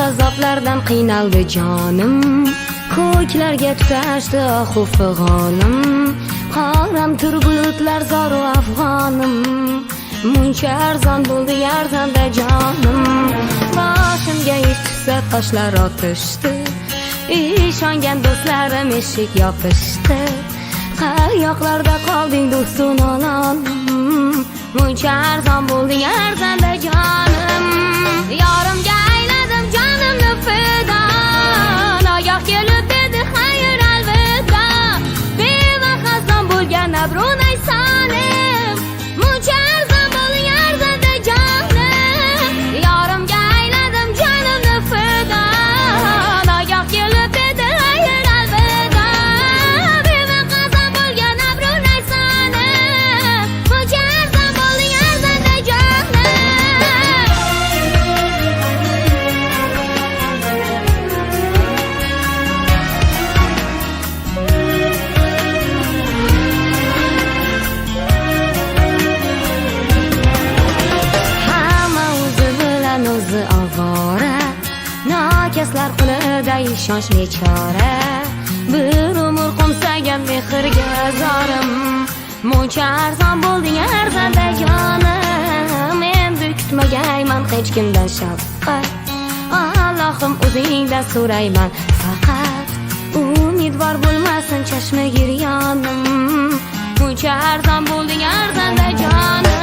azoblardan qiynaldi jonim, ko'klarga tutashdi ohu fig'onim, qaramtir bulutlar zoru afg'onim, muncha arzon bo'ldi arzonda jonim, boshimga ish tushsa toshlar otishdi, ishongan do'stlarim eshik yopishdi, qayoqlarda qolding do'stum ononim, muncha arzon bo'ldi arzonda jonim, yorimga ayladim jonimni fido, oyoq kelib edi xayr alvida, bevaqasdan bo'lgan abrunay solim, muncha arzon bo'ldi arzonda jonim, yorimga ayladim jonimni fido, oyoq kelib edi xayr alvida, bevaqasdan bo'lgan abrunay solim, muncha arzon bo'ldi arzonda jonim. Hamma o'zi bilan o'zi ovora, nokaslar qo'lida ishonch bechora, bir umr qo'msagan mehrga zorim, muncha arzon bo'lding arzonda jonim, endi kutmagayman hech kimdan shafqat, Allohim o'zingdan so'rayman faqat, umidvor bo'lmasin chashma giryonim, muncha arzon bo'lding arzonda jonim.